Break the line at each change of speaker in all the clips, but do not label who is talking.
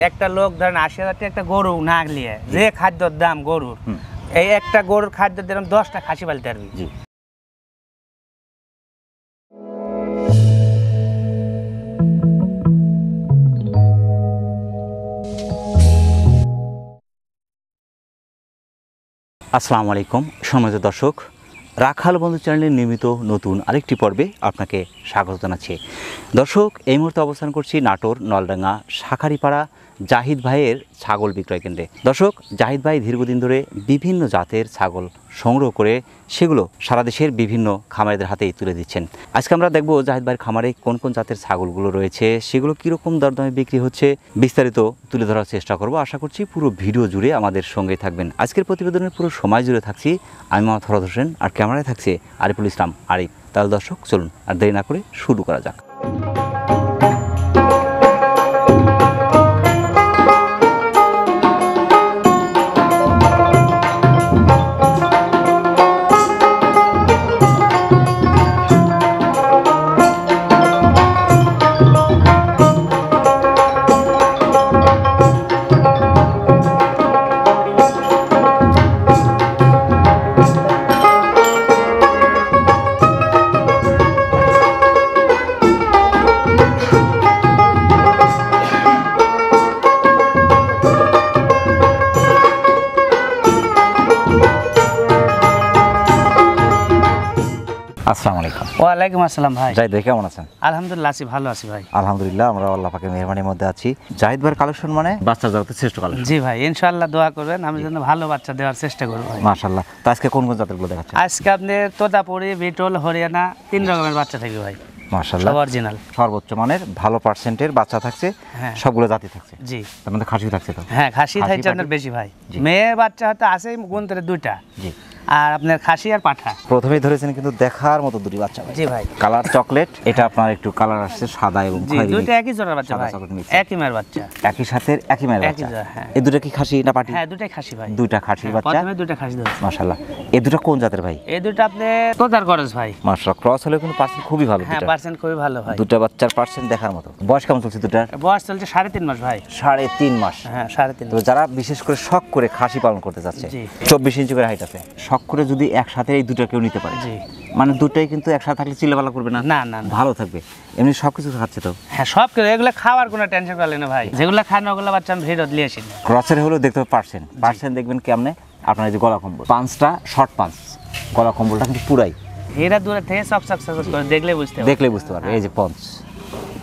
একটা লোক ধরেন ৮০,০০০ টাকা একটা গরু না নিয়ে যে খাদ্যর দাম গরুর, এই একটা গরুর খাদ্য দিলাম 10টা খাসি পালতে পারবি।
আসসালামু আলাইকুম সম্মানিত দর্শক, রাখাল বন্ধু চ্যানেলের নিয়মিত নতুন আরেকটি পর্বে আপনাকে স্বাগত জানাচ্ছি। দর্শক, এই মুহূর্তে অবস্থান করছি নাটোর নলডাঙ্গা শাঁখারীপাড়া জাহিদ ভাইয়ের ছাগল বিক্রয় কেন্দ্রে। দর্শক, জাহিদ ভাই দীর্ঘদিন ধরে বিভিন্ন জাতের ছাগল সংগ্রহ করে সেগুলো সারা দেশের বিভিন্ন খামারিদের হাতেই তুলে দিচ্ছেন। আজকে আমরা দেখব জাহিদ ভাইয়ের খামারে কোন কোন জাতের ছাগলগুলো রয়েছে, সেগুলো কীরকম দরদামে বিক্রি হচ্ছে, বিস্তারিত তুলে ধরার চেষ্টা করব। আশা করছি পুরো ভিডিও জুড়ে আমাদের সঙ্গে থাকবেন। আজকের প্রতিবেদনের পুরো সময় জুড়ে থাকছি আমি মোহাম্মদ ফরহাদ হোসেন, আর ক্যামেরায় থাকছে আরিফুল ইসলাম আরিফ। তাহলে দর্শক চলুন আর দেরি না করে শুরু করা যাক। আসসালামু আলাইকুম।
ওয়ালাইকুম আসসালাম ভাই।
জাহিদ ভাই কেমন আছেন?
আলহামদুলিল্লাহ আছি, ভালো আছি ভাই।
আলহামদুলিল্লাহ, আমরা আল্লাহ পাকের মেহরবানির মধ্যে আছি। জাহিদ ভাইয়ের কালেকশন মানে বাচ্চা জগতের শ্রেষ্ঠ কালেকশন।
জি ভাই, ইনশাআল্লাহ দোয়া করবেন, আমি যেন ভালো বাচ্চা দেওয়ার চেষ্টা করব ভাই।
মাশাআল্লাহ। তো আজকে কোন কোন জাতেরগুলো দেখাচ্ছেন?
আজকে আপনি তোতাপুরি, বিটল, হরিয়ানা 3 রকমের বাচ্চা থাকবে ভাই।
মাশাআল্লাহ,
সব অরিজিনাল,
সর্বোচ্চ মানের ভালো পার্সেন্টের বাচ্চা থাকছে।
হ্যাঁ,
সবগুলো জাতি থাকছে।
জি,
তার মধ্যে খাসি থাকছে তো?
হ্যাঁ, খাসি থাকছে আপনার বেশি ভাই। মেয়ে বাচ্চা হয়তো আছে গুনতে 2টা,
জি,
আর আপনার খাসি আর পাঠা।
প্রথমেই ধরেছেন কিন্তু দেখার মতো দুটি বাচ্চা ভাই।
জি ভাই,
কালার চকলেট, এটা আপনার একটু কালার আসছে সাদা এবং
জি,
খয়েরি।
দুইটা একই জোড়ার বাচ্চা ভাই, একই মায়ের বাচ্চা,
একই সাথে একই মায়ের বাচ্চা।
হ্যাঁ,
এই দুটো কি খাসি না পাটি?
হ্যাঁ, দুটাই খাসি ভাই।
দুইটা খাসির বাচ্চা,
প্রথমে দুইটা খাসি ধরছে।
মাশাআল্লাহ। এই দুটো কোন জাতের ভাই?
এই দুটো আপনি তোতার খরচ ভাই।
মাশাআল্লাহ, ক্রস হলে কিন্তু পার্সেন্ট খুবই ভালো।
হ্যাঁ, পার্সেন্ট খুবই ভালো ভাই।
দুটো বাচ্চার পার্সেন্ট দেখার মতো। বয়স কেমন চলছে দুটার?
বয়স চলছে 3.5 মাস ভাই।
3.5 মাস?
হ্যাঁ, 3.5
তো যারা বিশেষ করে শখ করে খাসি পালন করতে যাচ্ছে, 24 ইঞ্চি করে হাইট আছে, শখ করে যদি একসাথে এই দুটো কেউ নিতে পারে, মানে দুটাই কিন্তু একসাথে থাকলে চিল্লাপালা করবে না,
না না,
ভালো থাকবে। এমনি সবকিছু খাচ্ছে তো?
হ্যাঁ, সব কিছু। এগুলো খাওয়ার কোনো টেনশন করলে না ভাই, যেগুলো খান ওগুলো বাচ্চা আমি ভিডিও দিয়ে আসি।
ক্রসের হলেও দেখতে হবে পার্সেন্ট দেখবেন কেমনে। আপনার এই যে গলা কম্বল, পাঁচটা শর্ট পাঁচ, গলা কম্বলটা কিন্তু পুরাই
এরা দূরে থেকে চক করে দেখলে বুঝতে পারবে।
এই যে পঞ্চ,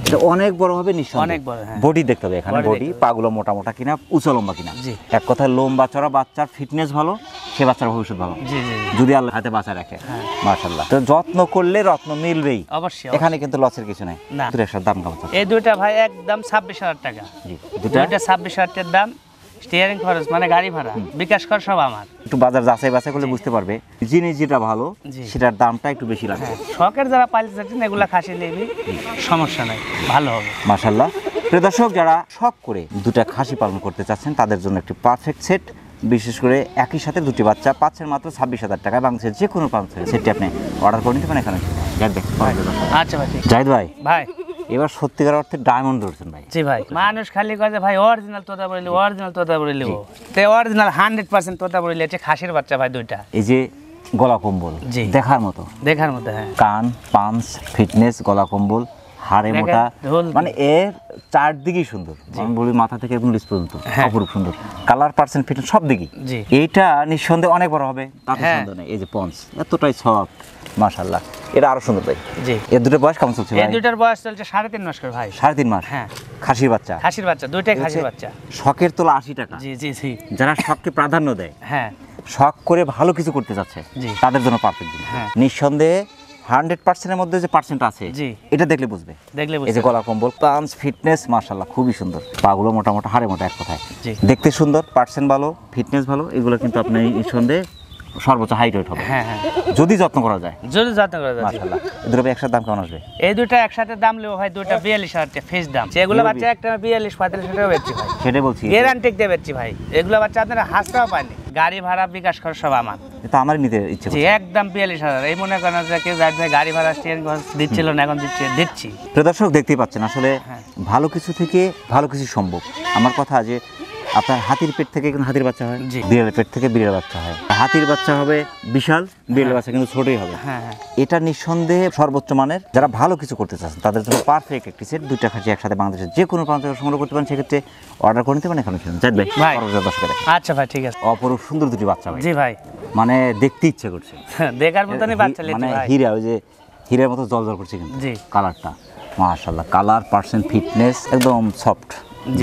এটা অনেক বড় হবে নিশ্চয়ই,
অনেক বড়। হ্যাঁ,
বডি দেখতে হবে এখানে, বডি পাগুলো মোটা মোটা কিনা, উঁচা লম্বা কিনা। এক কথায় লম্বা চড়া বাচ্চার ফিটনেস ভালো, সে বাচ্চার ভবিষ্যৎ ভালো যদি আল্লাহ হাতে বাঁচা রাখে। মাশাআল্লাহ। তো যত্ন করলে রত্ন মিলবেই অবশ্যই, এখানে কিন্তু লসের কিছু নাই। দুটো একসাথে দাম কেমন?
এই দুইটা ভাই একদম 26,000 টাকা।
জি,
দুইটা 26,000 টাকার দাম। স্টিয়ারিং খরচ মানে গাড়ি ভাড়া, বিকাশ খরচ সব আমার।
একটু বাজার যাচাই বাছাই করলে বুঝতে পারবে জিনিস যেটা ভালো সেটার দামটা একটু বেশি লাগে।
শখের যারা পালতে চাচ্ছেন এগুলা খাসি নেবি, সমস্যা নাই, ভালো হবে।
মাশাআল্লাহ। প্রিয় দর্শক, যারা শখ করে দুটা খাসি পালন করতে চাচ্ছেন তাদের জন্য একটি পারফেক্ট সেট। বিশেষ করে একই সাথে দুটি বাচ্চা পাচ্ছেন মাত্র 26,000 টাকা। বাংলাদেশের যে কোনো প্রান্ত থেকে সেটটি আপনি অর্ডার করে নিতে পারেন এখানে।
আচ্ছা ভাই।
জাহিদ ভাই,
ভাই
এবার সত্যিকার অর্থে ডায়মন্ড ধরছেন ভাই।
জি ভাই, মানুষ খালি কয় যে ভাই অরিজিনাল তোতাপুরি লিবো, অরিজিনাল তোতাপুরি লিবো। তে অরিজিনাল 100% তোতাপুরি লিয়েছে খাসির বাচ্চা ভাই দুইটা।
এই যে গলা কম্বল দেখার মতো,
হ্যাঁ,
কান, পাঞ্চ, ফিটনেস, গলা কম্বল, হাড়ে মোটা, মানে এর চারদিকেই সুন্দর। আমি বলি মাথা থেকে একদম নিচ পর্যন্ত অপরূপ সুন্দর। কালার পার্সেন্ট ফিটনেস সব দিকই। এইটা নিঃসন্দেহে অনেক বড় হবে, তাতে সন্দেহ নেই। এই যে পঞ্চ এতটাই সফট, মাশাআল্লাহ। এটা আরো সুন্দর ভাই। জি, এর দুটো বয়স কেমন চলছে ভাই?
এই দুটার বয়স চলছে 3.5 মাস করে ভাই।
3.5 মাস? হ্যাঁ, খাসির বাচ্চা। দুইটাই খাসির বাচ্চা। শখের তোলা 80 টাকা।
জি জি জি,
যারা শখকে প্রাধান্য দেয়, হ্যাঁ, শখ করে ভালো কিছু করতে যাচ্ছে, তাদের জন্য পারফেক্ট। নিঃসন্দেহে 100%-এর মধ্যে যে পার্সেন্ট আছে এটা দেখলে বুঝবে। এই যে গলা কম্বল, পাঞ্চ, ফিটনেস, মাশাআল্লাহ খুবই সুন্দর। পাগুলো মোটা মোটা, হাড়ে মোটা, এক কথায় দেখতে সুন্দর, পার্সেন্ট ভালো, ফিটনেস ভালো। এগুলো কিন্তু আপনি নিঃসন্দেহে সর্বোচ্চ হাইট ওয়েট হবে যদি যত্ন করা যায়। মাশাআল্লাহ। এগুলো একসাথে দাম কেমন আসবে? এই দুটো একসাথে দাম নেব ভাই, দুটো 42,000 টাকা ফেস দাম। এগুলো বাচ্চা একটা 42-45 টাকা বেচছি ভাই। সেটাই বলছি, গ্যারান্টি দিয়ে বেচছি ভাই। এগুলো বাচ্চা আপনারা হাসটাও পায়নি, গাড়ি ভাড়া, বিকাশ খরচ সব আমার। এটা আমারই নিতে ইচ্ছে
জি
করছে।
একদম 42,000। এই মনে করেন যে কেউ যার গাড়ি ভাড়া স্টিয়ারিং দিচ্ছিল না, এখন দিচ্ছি।
প্রিয় দর্শক দেখতেই পাচ্ছেন আসলে ভালো কিছু থেকে ভালো কিছু সম্ভব। আমার কথা যে আপনার হাতির পেট থেকে কিন্তু হাতির বাচ্চা হয়,
জি।
বিড়ালের পেট থেকে বিড়াল বাচ্চা হয়। হাতির বাচ্চা হবে বিশাল, বিড়ালের বাচ্চা কিন্তু ছোটই হবে।
হ্যাঁ হ্যাঁ
এটা নিঃসন্দেহে সর্বোচ্চ মানের। যারা ভালো কিছু করতে চাচ্ছেন তাদের জন্য পারফেক্ট একটি সেট। দুইটা খাসি একসাথে বাংলাদেশের যে কোনো প্রান্ত থেকে সংগ্রহ করতে পারেন, সেক্ষেত্রে অর্ডার করে নিতে পারেন। এখানে শুনুন চাইবে
ভাই।
দর্শকের
আচ্ছা ভাই ঠিক আছে।
অপরূপ সুন্দর দুটি বাচ্চা ভাই,
জি ভাই
মানে দেখতে ইচ্ছে করছে।
দেখার মতনই বাচ্চা
মানে
লিখতে ভাই।
হীরা, ওই যে হীরার মতো জলজল করছে কিন্তু
জি।
কালারটা মাশাআল্লাহ। কালার, পার্সেন্ট, ফিটনেস একদম সফট,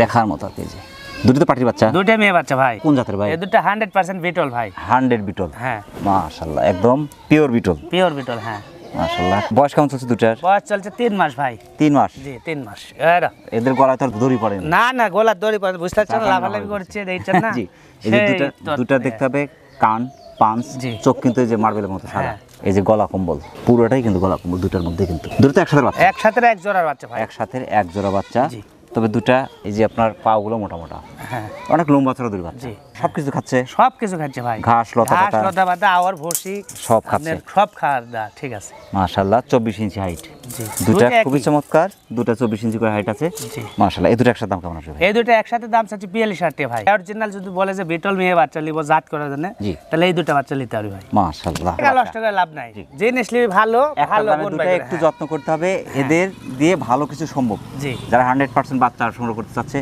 দেখার মতো আর কি। যে দুটো তো পাটির বাচ্চা,
দুইটা মেয়ে বাচ্চা ভাই।
কোন জাতের ভাই?
এই দুটো 100% বিটল ভাই।
100 বিটল,
হ্যাঁ
মাশাআল্লাহ একদম পিওর বিটল,
পিওর বিটল। হ্যাঁ
মাশাআল্লাহ। বয়স কেমন চলছে দুটার?
বয়স চলছে 3 মাস ভাই।
3 মাস।
জি 3 মাস। এরা
এদের গলায় তো আর দড়ি পড়ে
না না গোলার দড়ি পড়ে, বুঝতে পারছেন লাফালাফি করছে দেখছেন না।
জি। এই যে দুটা দেখতে হবে, কান, পাঁচ,
জি।
চোখ কিন্তু এই যে মার্বেলের মতো সাদা।
হ্যাঁ।
এই যে গলা কম্বল পুরোটাই কিন্তু গলা কম্বল দুটার মধ্যে, কিন্তু দুটো তো একসাথে বাচ্চা,
একসাথে এক জোড়ার বাচ্চা ভাই।
একসাথে এক জোড়া বাচ্চা।
জি।
তবে দুটা এই যে আপনার পাগুলো মোটা মোটা,
হ্যাঁ
অনেক লম্বা চড়া দুই বাচ্চা।
জি।
সবকিছু খাচ্ছে,
সব কিছু খাচ্ছে ভাই।
ঘাস, লতা পাতা।
লতা পাতা, আওয়ার ভুসি
সব খাচ্ছে।
আপনার সব খাওয়ার দা ঠিক আছে।
মাশাআল্লাহ 24 ইঞ্চি হাইট।
জি
দুটা
দুইটা
খুবই
একই।
চমৎকার, দুটা 24 ইঞ্চি করে হাইট আছে।
জি।
মাশাআল্লাহ। এই দুটো একসাথে দাম কেমন আসবে ভাই?
এই দুটো একসাথে দাম চাচ্ছি 42,000 টাকা ভাই। অরিজিনাল যদি বলে যে বিটল মেয়ে বাচ্চা লিবো জাত করার জন্য,
জি।
তাহলে এই দুটো বাচ্চা নিতে হবে ভাই।
মাশাআল্লাহ।
টাকা নষ্ট করে লাভ নাই। জিনিস নিবি ভালো
একটা
ভালো
দামে
গুণ
দুটো
পাইবে।
একটু যত্ন করতে হবে, এদের দিয়ে ভালো কিছু সম্ভব।
জি
যারা 100% বাচ্চা সংগ্রহ করতে চাচ্ছে,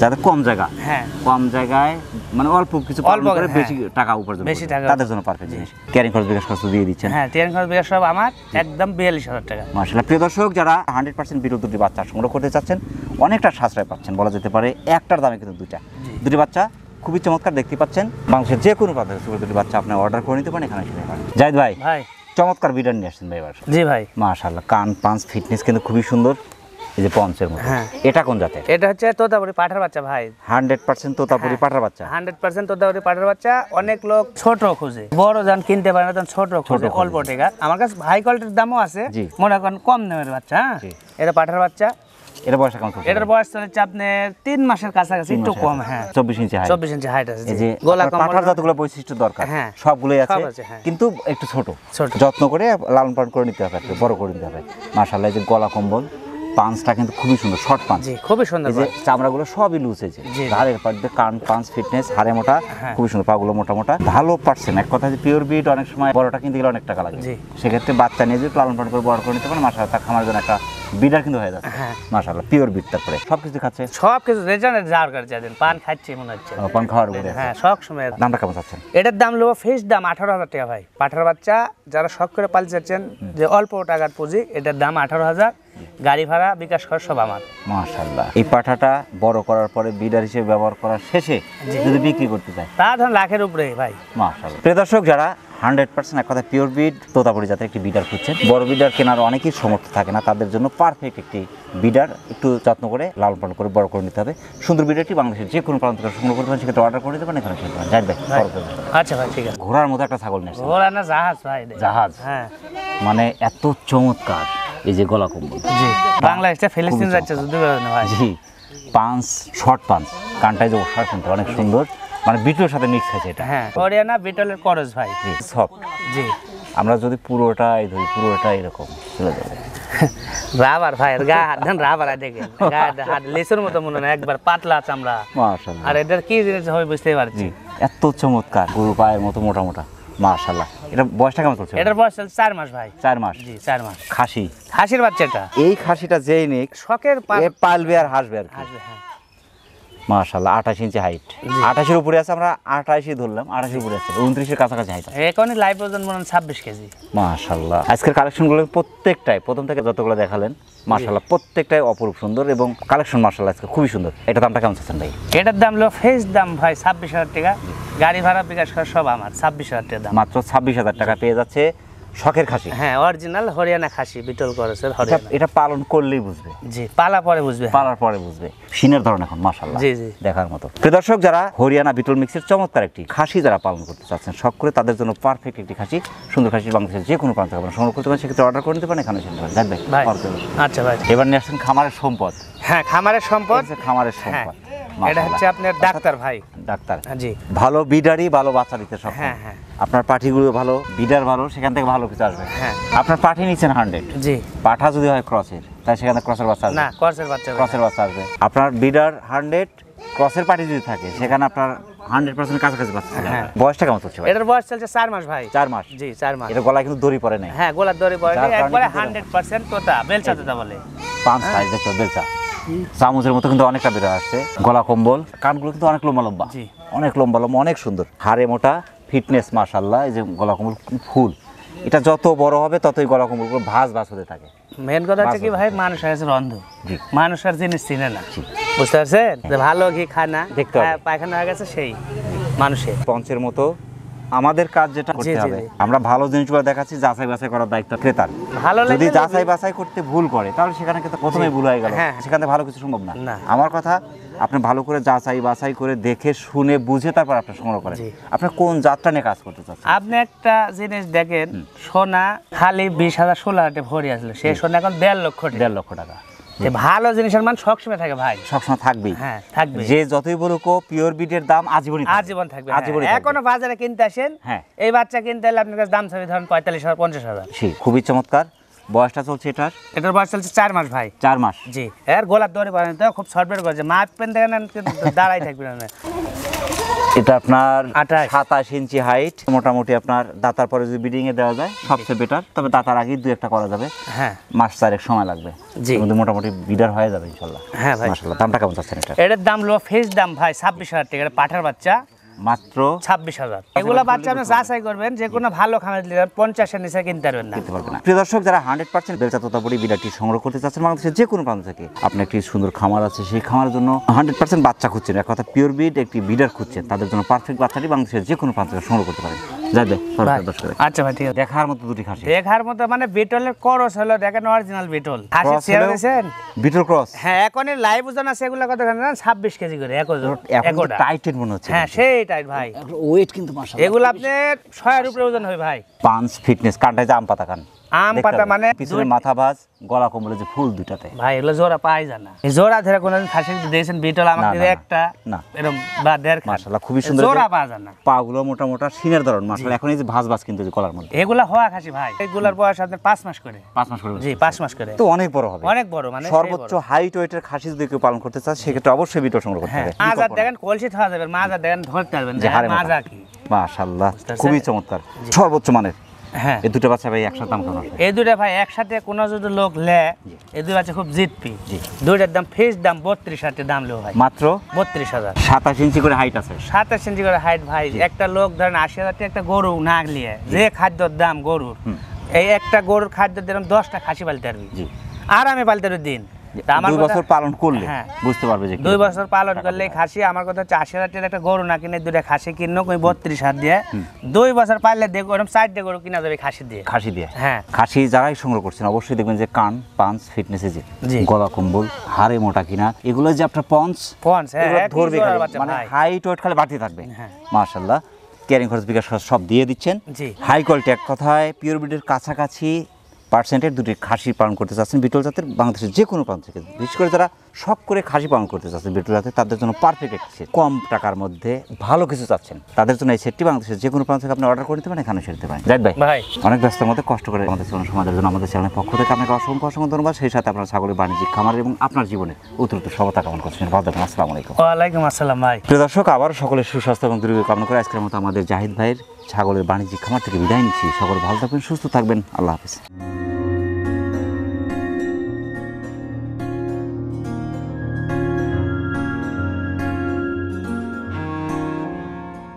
যাদের কম জায়গা,
হ্যাঁ
কম জায়গায় মানে অল্প কিছু পালন করে
হ্যাঁ।
বেশি টাকা উপার্জন
বেশি
করবে,
টাকা
তাদের জন্য পারফেক্ট জিনিস। ক্যারিং খরচ, বিকাশ খরচ দিয়ে দিচ্ছেন।
হ্যাঁ ট্রেন খরচ বিকাশ সব আমার একদম 42,000 টাকা।
মাশাআল্লাহ। প্রিয় দর্শক, যারা 100% বিটল দুটি বাচ্চা সংগ্রহ করতে চাচ্ছেন, অনেকটা সাশ্রয় পাচ্ছেন বলা যেতে পারে। একটার দামে কিন্তু দুটি বাচ্চা খুবই চমৎকার দেখতে পাচ্ছেন। বাংলাদেশের যে কোনো প্রান্ত থেকে দুটি বাচ্চা আপনি অর্ডার করে নিতে পারেন, এখানে এসে নিতে পারেন। জাহিদ ভাই
ভাই
চমৎকার বিডার নিয়ে আসছেন ভাই এবার।
জি ভাই।
মাশাআল্লাহ। কান, পাঁচ, ফিটনেস কিন্তু খুবই সুন্দর। এই যে পঞ্চের মতো,
হ্যাঁ।
এটা কোন জাতের?
এটা হচ্ছে তোতাপুরি পাঠার বাচ্চা ভাই।
100% তোতাপুরি পাঠার বাচ্চা।
100% তোতাপুরি পাঠার বাচ্চা। অনেক লোক ছোট খুঁজে, বড় যান কিনতে পারে না, ছোট খুঁজে
খোঁজে।
অল্প টাকা। আমার কাছে হাই কোয়ালিটির দামও আছে,
জি।
মনে করেন কম দামের বাচ্চা। হ্যাঁ
জি।
এটা পাঠার বাচ্চা।
এটা বয়স কেমন চলছে?
এটার বয়স চলেছে আপনার 3 মাসের কাছাকাছি, একটু কম। হ্যাঁ
24 ইঞ্চি হাইট।
24 ইঞ্চি হাইট আছে।
এই যে
গোলা
আপনার
কম্বল
পাঠার যতগুলো বৈশিষ্ট্য দরকার
হ্যাঁ।
সবগুলোই আছে,
সব আছে, হ্যাঁ।
কিন্তু একটু ছোট।
ছোট।
যত্ন করে লালন পালন করে নিতে হবে, একটু বড় করে নিতে হবে। মাশাআল্লাহ। এই যে গলা কম্বল, পাঁচটা কিন্তু খুবই সুন্দর, শর্ট পাঁচ।
জি খুবই সুন্দর
এই যে
ভাই।
চামড়াগুলো সবই লুজ হয়েছে,
জি।
ঘাড়ের পাট দিয়ে কান, পাঁচ, ফিটনেস, হাড়ে মোটা,
হ্যাঁ।
খুবই সুন্দর। পাগুলো মোটা মোটা, ভালো পারছেন। এক কথা যে পিওর বিট অনেক সময় বড়টা কিনতে গেলে অনেক টাকা লাগে,
জি।
সেক্ষেত্রে বাচ্চা নিয়ে যদি লালন পালন করে বড় করে নিতে পারেন, মাশাআল্লাহ তার খামার জন্য একটা বিডার কিন্তু হয়ে যাচ্ছে।
হ্যাঁ।
মাশাআল্লাহ পিওর বিট। তারপরে সবকিছু খাচ্ছে,
সব কিছু রেজাল্ট যার কাছে যাবেন পান খাচ্ছে মনে হচ্ছে।
পান খাওয়ার উপরে আছে।
হ্যাঁ সব সময়।
দামটা কেমন চাচ্ছেন?
এটার দাম নেবো ফিক্স দাম 18,000 টাকা ভাই। পাঠার বাচ্চা যারা শখ করে পালতে চাচ্ছেন, যে অল্প টাকার পুঁজি, এটার দাম 18,000। গাড়ি ভাড়া, বিকাশ খরচ সব আমার।
মাশাআল্লাহ। এই পাঠাটা বড় করার পরে বিডার হিসেবে ব্যবহার করার শেষে যদি বিক্রি করতে চায়,
তা ধরুন লাখের উপরে ভাই।
মাশাআল্লাহ। প্রিয় দর্শক, যারা 100% এক কথা পিওর বিড তোতাপুরি জাতের একটি বিডার খুঁজছেন, বড় বিডার কেনার অনেকেই সমর্থ থাকে না, তাদের জন্য পারফেক্ট একটি বিডার। একটু যত্ন করে লালন পালন করে বড় করে নিতে হবে। সুন্দর বিডারটি বাংলাদেশের যে কোনো প্রান্ত থেকে সংগ্রহ করতে পারেন, সেক্ষেত্রে অর্ডার করে দিতে পারেন, এখানে সেটা জাহিদ ভাই
ভাই।
বড় করে দিতে পারেন।
আচ্ছা ভাই ঠিক আছে।
ঘোড়ার মতো একটা ছাগল নিয়ে আসছেন।
ঘোড়া না জাহাজ ভাই এটা।
জাহাজ।
হ্যাঁ
মানে এত চমৎকার। এই যে গলা কম্বল,
জি বাংলাদেশটা ফিলিস্তিন যাচ্ছে যুদ্ধ করে না ভাই।
জি। পাঁচ, শর্ট পাঁচ, কানটাই যে ওষার কিন্তু অনেক সুন্দর, মানে বিটুর সাথে মিক্স আছে এটা।
হ্যাঁ হরিয়ানা বিটলের করজ ভাই।
জি সফট।
জি
আমরা যদি পুরোটাই ধরি, পুরোটা এরকম চলে যাবে।
রাবার ভাই, গা হাত দেন রাবার দেখেন, গা হাত লেসের মতো মনে হয়, একবার পাতলা চামড়া।
মাশাআল্লাহ।
আর এটার কি জিনিস হয় বুঝতে পারছি।
জি এত চমৎকার, গরু পায়ের মতো মোটা মোটা। মাশাআল্লাহ। এটা বয়সটা কেমন চলছে?
এটার বয়স চলছে 4 মাস ভাই।
4 মাস।
জি 4 মাস।
খাসি।
খাসির বাচ্চাটা
এই খাসিটা যেই নিক
শখের
এ পালবে আর হাসবে আর কি।
আসবে। হ্যাঁ
মাশাআল্লাহ। 28 ইঞ্চি হাইট। 28-এর উপরে আছে, আমরা 28-ই ধরলাম, 28-এর উপরে আছে, 29-এর কাছাকাছি হাইট আছে।
এখনই লাইভ ওজন মনে হয় 26 কেজি।
মাশাআল্লাহ। আজকের কালেকশনগুলো প্রত্যেকটাই প্রথম থেকে যতগুলো দেখালেন, মাশাআল্লাহ প্রত্যেকটাই অপরূপ সুন্দর এবং কালেকশন মাশাআল্লাহ আজকে খুবই সুন্দর। এটা দামটা কেমন চাচ্ছেন ভাই?
এটার দাম হলো ফেস দাম ভাই 26,000 টাকা। গাড়ি ভাড়া, বিকাশ খরচ সব আমার। 26,000 টাকা দাম।
মাত্র 26,000 টাকা পেয়ে যাচ্ছে শখের খাসি।
হ্যাঁ অরিজিনাল হরিয়ানা খাসি, বিটল করসের হরিয়ানা।
এটা পালন করলেই বুঝবে,
জি পালা পরে বুঝবে।
পালার পরে বুঝবে। সিনের ধরন এখন মাশাআল্লাহ
জি জি
দেখার মতো। প্রিয় দর্শক, যারা হরিয়ানা বিটল মিক্সের চমৎকার একটি খাসি যারা পালন করতে চাচ্ছেন শখ করে, তাদের জন্য পারফেক্ট একটি খাসি, সুন্দর খাসি বাংলাদেশের যে কোনো প্রান্ত থেকে আপনারা সংগ্রহ করতে পারেন, সেক্ষেত্রে অর্ডার করে নিতে পারেন, এখানে সেটা জানবেন
ভাই। আচ্ছা ভাই।
এবার নিয়ে আসছেন খামারের সম্পদ।
হ্যাঁ খামারের সম্পদ।
এই যে খামারের
হ্যাঁ
সম্পদ,
এটা হচ্ছে আপনার ডাক্তার ভাই।
ডাক্তার।
জি
ভালো বিডারি, ভালো বাচ্চা দিতে সক্ষম।
হ্যাঁ হ্যাঁ
আপনার পাঠিগুলো ভালো, বিডার ভালো, সেখান থেকে ভালো কিছু আসবে।
হ্যাঁ।
আপনার পাঠি নিচ্ছেন 100,
জি
পাঠা যদি হয় ক্রসের, তাই সেখানে ক্রসের বাচ্চা আসবে
না, ক্রসের বাচ্চা হবে।
ক্রসের বাচ্চা আসবে। আপনার বিডার 100, ক্রসের পাঠি যদি থাকে সেখানে আপনার 100% কাছাকাছি বাচ্চা আসবে।
হ্যাঁ।
বয়সটা কেমন চলছে ভাই?
এটার বয়স চলছে 4 মাস ভাই।
4 মাস।
জি 4 মাস।
এটা গলায় কিন্তু দড়ি পড়ে নাই।
হ্যাঁ, গোলার দড়ি পড়ে
যার কারণে
একবারে
কিন্তু
100% তোতা, বেলচা তোতা বলে।
পাঁচ সাইজ দেখতে বেলচা, চামচের মতো কিন্তু অনেকটা বের আসছে। গলা কম্বল, কানগুলো কিন্তু অনেক লম্বা লম্বা,
জি।
অনেক লম্বা লম্বা, অনেক সুন্দর। হাড়ে মোটা, ফিটনেস মাশাআল্লাহ। এই যে গলা কম্বল ফুল, এটা যত বড় হবে ততই গলা কম্বলগুলো ভাঁজ ভাঁজ হতে থাকে।
মেন কথা হচ্ছে কি ভাই, মানুষ আছে অন্ধ,
জি।
মানুষের জিনিস চিনে না, বুঝতে পারছেন? যে ভালো কি খায় না,
দেখতে হবে।
পায়খানা হয়ে গেছে সেই মানুষের।
পঞ্চের মতো আমাদের কাজ যেটা
জি,
করতে
জি,
হবে,
জি।
আমরা ভালো জিনিসগুলো দেখাচ্ছি, যাচাই বাছাই করার দায়িত্ব ক্রেতার।
ভালো
যদি
লাগলে
যাচাই বাছাই করতে ভুল করে তাহলে সেখানে কিন্তু প্রথমেই ভুল হয়ে গেল,
হ্যাঁ।
সেখানে ভালো কিছু সম্ভব না।
না।
আমার কথা, আপনি ভালো করে যাচাই বাছাই করে দেখে শুনে বুঝে তারপর আপনি সংগ্রহ করেন।
জি।
আপনি কোন জাতটা নিয়ে কাজ করতে চাচ্ছেন?
আপনি একটা জিনিস দেখেন, সোনা খালি 20,000 16,000 ভরি আসলো, সেই সোনা এখন 1.5 লক্ষ টাকা।
1.5 লক্ষ টাকা।
যে ভালো জিনিসের মান সবসময় থাকে ভাই।
সবসময় থাকবেই।
হ্যাঁ, থাকবে।
যে যতই বলুক পিওর বিটের দাম আজীবনই থাকবে।
আজীবন থাকবে।
আজীবনই
হ্যাঁ,
থাকবে।
এখনো বাজারে কিনতে আসেন,
হ্যাঁ।
এই বাচ্চা কিনতে হলে আপনার কাছে দাম চাবি ধরেন 45,000 50,000।
খুবই চমৎকার। বয়সটা চলছে এটার
এটার বয়স চলছে 4 মাস ভাই।
4 মাস।
জি, এর গোলার দড়ি পারেন তো খুব শর্ট বের করেছে, মাপ পেন দেখেন কিন্তু দাঁড়াই থাকবে না।
এটা আপনার
28
27 ইঞ্চি হাইট। মোটামুটি আপনার দাতার পরে যদি ব্রিডিং এ দেওয়া যায় সবচেয়ে বেটার, তবে দাতার আগে 2-1টা করা যাবে।
হ্যাঁ
মাস 4 সময় লাগবে,
জি।
কিন্তু মোটামুটি বিডার হয়ে যাবে ইনশাআল্লাহ।
হ্যাঁ ভাই।
মাশাআল্লাহ। দামটা কেমন চাচ্ছেন এটা?
এটার দাম লো ফেস দাম ভাই 26,000 টাকা। এটা পাঠার বাচ্চা
মাত্র
26,000। এগুলো বাচ্চা আপনি যাচাই করবেন, যে কোনো ভালো খামার দিলে 50-এর নিচে কিনতে পারবেন না।
দিতে পারবে না। প্রিয় দর্শক, যারা 100% বেলচা তোতাপুরি বিড়ালটি সংগ্রহ করতে চাচ্ছেন বাংলাদেশের যে কোনো প্রান্ত থেকে, আপনি একটি সুন্দর খামার আছে, সেই খামারের জন্য 100% বাচ্চা খুঁজছেন, এক কথা পিওর বিড একটি বিডার খুঁজছেন, তাদের জন্য পারফেক্ট বাচ্চাটি বাংলাদেশের যে কোনো প্রান্ত থেকে সংগ্রহ করতে পারেন। যাই দেখ
ভাই, আচ্ছা ভাই ঠিক আছে।
দেখার মতো দুটি খাসি,
দেখার মতো মানে বিটলের করস হলো, দেখেন অরিজিনাল বিটল। খাসি
Cross
ছেড়ে
হলেও
দিয়েছেন।
বিটল ক্রস।
হ্যাঁ, এখন লাইভ ওজন আছে, এগুলো কত জানেন? 26 কেজি করে
এখন
একটা।
টাইটেড মনে হচ্ছে।
হ্যাঁ, সেই টাইট ভাই।
ওয়েট কিন্তু মাশাআল্লাহ।
এগুলো আপনার 100-এর উপরে ওজন হবে ভাই।
পাঁচ ফিটনেস, কানটায় যে আম পাতা কান,
আম
দেখতে
পাতা
হবে।
মানে
পিছনে মাথা ভাঁজ, গলা কম্বলে যে ফুল দুটাতে।
ভাই এগুলো জোড়া পাই জানা, এই জোড়া ধরে কোনদিন খাসি দিয়েছেন বিটল আমাকে
না, না,
একটা
না।
এরকম বা দেড় খাস।
মাশাআল্লাহ, খুবই সুন্দর।
জোড়া পাওয়া যায় না।
পাগুলো মোটা মোটা, সিনের ধরন মাশাআল্লাহ। এখন এই যে ভাঁজ ভাঁজ কিন্তু এই যে গলার মধ্যে।
এগুলা হওয়া খাসি ভাই, এগুলার বয়স আপনার 5 মাস করে।
5 মাস করে।
জি 5 মাস করে।
তো অনেক বড় হবে,
অনেক বড়, মানে
সর্বোচ্চ হাইট ওয়েটের খাসি যদি কেউ পালন করতে চায় সেক্ষেত্রে অবশ্যই বিটল সংগ্রহ করতে
হ্যাঁ,
হবে।
মাজার দেখেন কলসি থাকা যাবে, মাজার দেখেন ধরতে পারবেন
যে হাড়ে মোটা।
মাজা কি
মাশাআল্লাহ,
বুঝতে
খুবই
পারছেন?
চমৎকার, সর্বোচ্চ মানের।
হ্যাঁ,
এই দুটো বাচ্চা ভাই একসাথে দাম কেমন আসবে?
এই দুটা ভাই একসাথে কোনো যদি লোক লে, এই দুই বাচ্চা খুব জিতপি।
জি।
দুইটার দাম ফিক্স দাম 32,000 দাম লো ভাই।
মাত্র
32,000।
27 ইঞ্চি করে হাইট আছে।
27 ইঞ্চি করে হাইট ভাই। একটা লোক ধরেন 80,000 টাকা একটা গরু না নিয়ে, যে খাদ্যর দাম গরুর, এই একটা গরুর খাদ্য দিলাম 10টা খাসি পালতে পারবি।
জি।
আরামে পালতে পারবি দিন। তা আমার
2
কথা-
বছর পালন করলে
হ্যাঁ।
বুঝতে পারবে যে
2 বছর পালন করলে খাসি, আমার কথা হচ্ছে 80,000 টাকার একটা গরু না কিনে দুটা খাসি কিনো, কই 32,000 দিয়ে 2 বছর পাললে দেখো এরকম 4টা গরু কিনা যাবে খাসি দিয়ে।
খাসি দিয়ে।
হ্যাঁ।
খাসি যারাই সংগ্রহ করছেন অবশ্যই দেখবেন যে কান, পাঞ্চ, ফিটনেসে যে
জি।
গলা কম্বল, হাড়ে মোটা কিনা, এগুলো যে আপনার পঞ্চ
পঞ্চ, হ্যাঁ,
এগুলো
একই
ধরবে
জোড়ার
খালি,
বাচ্চা
মানে
ভাই।
হাইট ওয়েট খালি বাড়তে থাকবে।
হ্যাঁ।
মাশাআল্লাহ, ক্যারিং খরচ বিকাশ খরচ সব দিয়ে দিচ্ছেন।
জি।
হাই কোয়ালিটি, এক কথায় পিওর ব্রিডের কাছাকাছি পার্সেন্টের দুটি খাসি পালন করতে চাচ্ছেন বিটল জাতের, বাংলাদেশের যে কোনো প্রান্ত থেকে, বিশেষ করে যারা শখ করে খাসি পালন করতে চাচ্ছেন বিটল জাতের, তাদের জন্য পারফেক্ট একটি সেট। কম টাকার মধ্যে ভালো কিছু চাচ্ছেন তাদের জন্য এই সেটটি বাংলাদেশের যে কোনো প্রান্ত থেকে আপনি অর্ডার করে নিতে পারেন, এখানে এসে নিতে পারেন। জাহিদ ভাই,
ভাই
অনেক ব্যস্তের মধ্যে কষ্ট করে আমাদের চ্যানেল সমাজের জন্য আমাদের চ্যানেলের পক্ষ থেকে আপনাকে অসংখ্য অসংখ্য ধন্যবাদ। সেই সাথে আপনার ছাগলের বাণিজ্যিক খামার এবং আপনার জীবনে অতিরিক্ত সফলতা কামনা করছেন। ভালো থাকবেন। আসসালামু আলাইকুম।
ওয়ালাইকুম আসসালাম ভাই।
প্রিয় দর্শক, আবার সকলের সুস্বাস্থ্য এবং দীর্ঘ কামনা করে আজকের মতো আমাদের জাহিদ ভাইয়ের ছাগলের বাণিজ্যিক খামার থেকে বিদায় নিচ্ছি। সকলে ভালো থাকবেন, সুস্থ থাকবেন। আল্লাহ হাফেজ।